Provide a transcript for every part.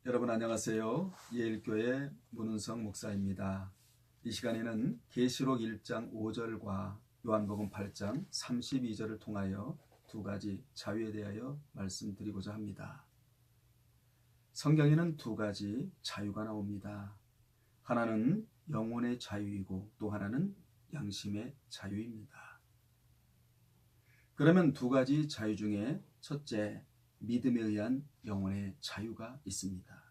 여러분 안녕하세요. 예일교회 문은성 목사입니다. 이 시간에는 계시록 1장 5절과 요한복음 8장 32절을 통하여 두 가지 자유에 대하여 말씀드리고자 합니다. 성경에는 두 가지 자유가 나옵니다. 하나는 영혼의 자유이고 또 하나는 양심의 자유입니다. 그러면 두 가지 자유 중에 첫째, 믿음에 의한 영혼의 자유가 있습니다.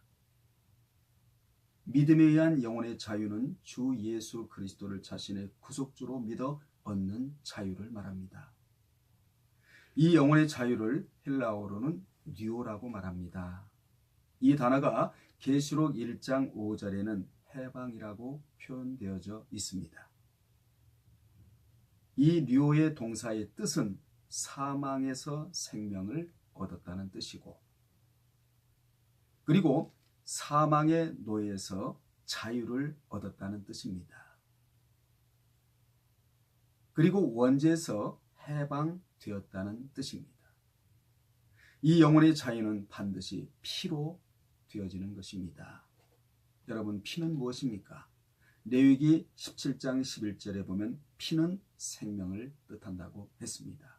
믿음에 의한 영혼의 자유는 주 예수 그리스도를 자신의 구속주로 믿어 얻는 자유를 말합니다. 이 영혼의 자유를 헬라어로는 뉴오라고 말합니다. 이 단어가 계시록 1장 5절에는 해방이라고 표현되어져 있습니다. 이 뉴오의 동사의 뜻은 사망에서 생명을 얻었다는 뜻이고, 그리고 사망의 노예에서 자유를 얻었다는 뜻입니다. 그리고 원죄에서 해방되었다는 뜻입니다. 이 영혼의 자유는 반드시 피로 되어지는 것입니다. 여러분, 피는 무엇입니까? 레위기 17장 11절에 보면 피는 생명을 뜻한다고 했습니다.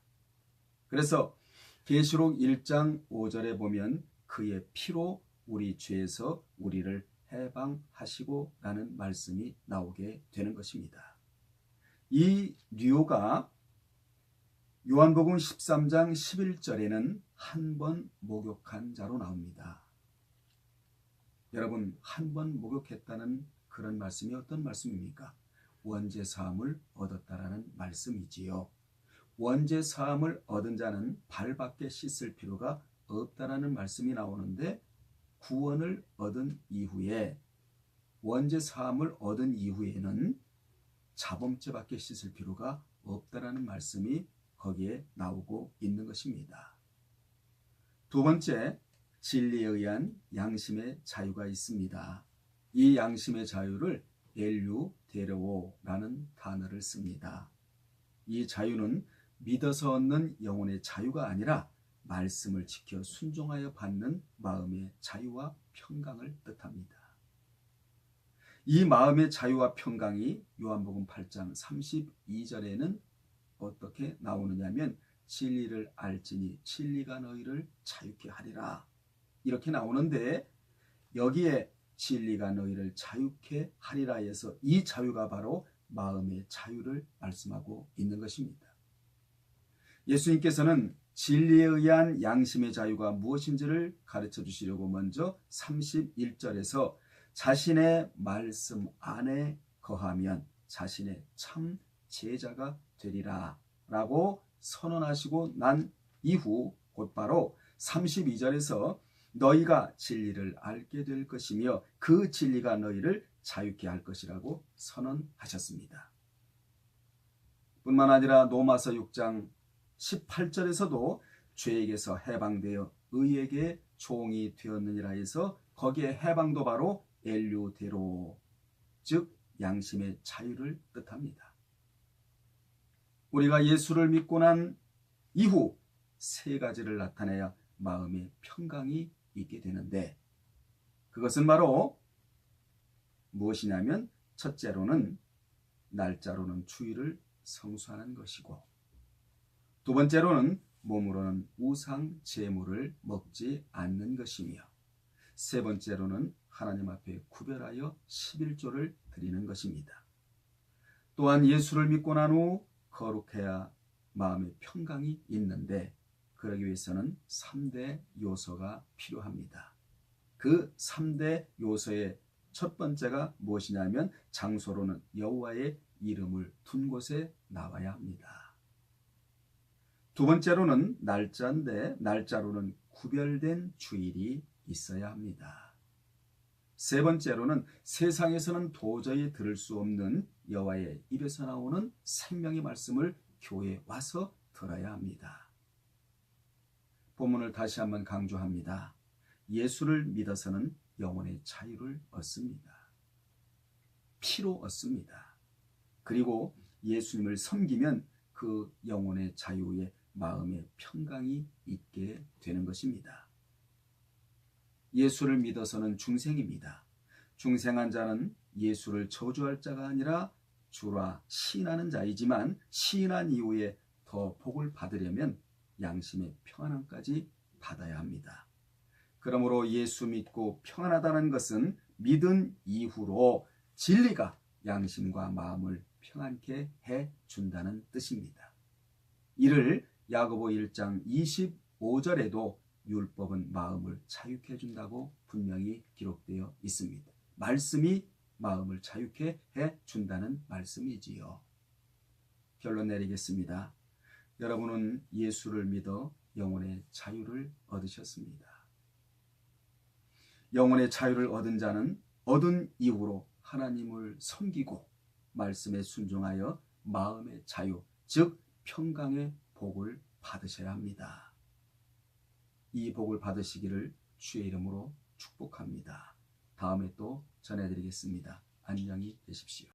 그래서 계시록 1장 5절에 보면 그의 피로 우리 죄에서 우리를 해방하시고 라는 말씀이 나오게 되는 것입니다. 이 뉴오가 요한복음 13장 11절에는 한 번 목욕한 자로 나옵니다. 여러분, 한 번 목욕했다는 그런 말씀이 어떤 말씀입니까? 원죄 사함을 얻었다라는 말씀이지요. 원죄 사함을 얻은 자는 발밖에 씻을 필요가 없다라는 말씀이 나오는데, 구원을 얻은 이후에 원죄 사함을 얻은 이후에는 자범죄밖에 씻을 필요가 없다라는 말씀이 거기에 나오고 있는 것입니다. 두 번째, 진리에 의한 양심의 자유가 있습니다. 이 양심의 자유를 엘유데로라는 단어를 씁니다. 이 자유는 믿어서 얻는 영혼의 자유가 아니라 말씀을 지켜 순종하여 받는 마음의 자유와 평강을 뜻합니다. 이 마음의 자유와 평강이 요한복음 8장 32절에는 어떻게 나오느냐면, 진리를 알지니 진리가 너희를 자유케 하리라, 이렇게 나오는데, 여기에 진리가 너희를 자유케 하리라에서 이 자유가 바로 마음의 자유를 말씀하고 있는 것입니다. 예수님께서는 진리에 의한 양심의 자유가 무엇인지를 가르쳐 주시려고 먼저 31절에서 자신의 말씀 안에 거하면 자신의 참 제자가 되리라 라고 선언하시고 난 이후 곧바로 32절에서 너희가 진리를 알게 될 것이며 그 진리가 너희를 자유케 할 것이라고 선언하셨습니다. 뿐만 아니라 로마서 6장 18절에서도 죄에게서 해방되어 의에게 종이 되었느니라 해서 거기에 해방도 바로 엘유데로, 즉 양심의 자유를 뜻합니다. 우리가 예수를 믿고 난 이후 세 가지를 나타내야 마음의 평강이 있게 되는데, 그것은 바로 무엇이냐면, 첫째로는 날짜로는 주일을 성수하는 것이고, 두 번째로는 몸으로는 우상 제물을 먹지 않는 것이며, 세 번째로는 하나님 앞에 구별하여 11조를 드리는 것입니다. 또한 예수를 믿고 난 후 거룩해야 마음의 평강이 있는데, 그러기 위해서는 3대 요소가 필요합니다. 그 3대 요소의 첫 번째가 무엇이냐면, 장소로는 여호와의 이름을 둔 곳에 나와야 합니다. 두 번째로는 날짜인데, 날짜로는 구별된 주일이 있어야 합니다. 세 번째로는 세상에서는 도저히 들을 수 없는 여호와의 입에서 나오는 생명의 말씀을 교회에 와서 들어야 합니다. 본문을 다시 한번 강조합니다. 예수를 믿어서는 영혼의 자유를 얻습니다. 피로 얻습니다. 그리고 예수님을 섬기면 그 영혼의 자유에 마음의 평강이 있게 되는 것입니다. 예수를 믿어서는 중생입니다. 중생한 자는 예수를 저주할 자가 아니라 주라 시인하는 자이지만 시인한 이후에 더 복을 받으려면 양심의 평안함까지 받아야 합니다. 그러므로 예수 믿고 평안하다는 것은 믿은 이후로 진리가 양심과 마음을 평안케 해준다는 뜻입니다. 이를 야고보 1장 25절에도 율법은 마음을 자유케 해준다고 분명히 기록되어 있습니다. 말씀이 마음을 자유케 해준다는 말씀이지요. 결론 내리겠습니다. 여러분은 예수를 믿어 영혼의 자유를 얻으셨습니다. 영혼의 자유를 얻은 자는 얻은 이후로 하나님을 섬기고 말씀에 순종하여 마음의 자유, 즉 평강의 복을 받으셔야 합니다. 이 복을 받으시기를 주의 이름으로 축복합니다. 다음에 또 전해드리겠습니다. 안녕히 계십시오.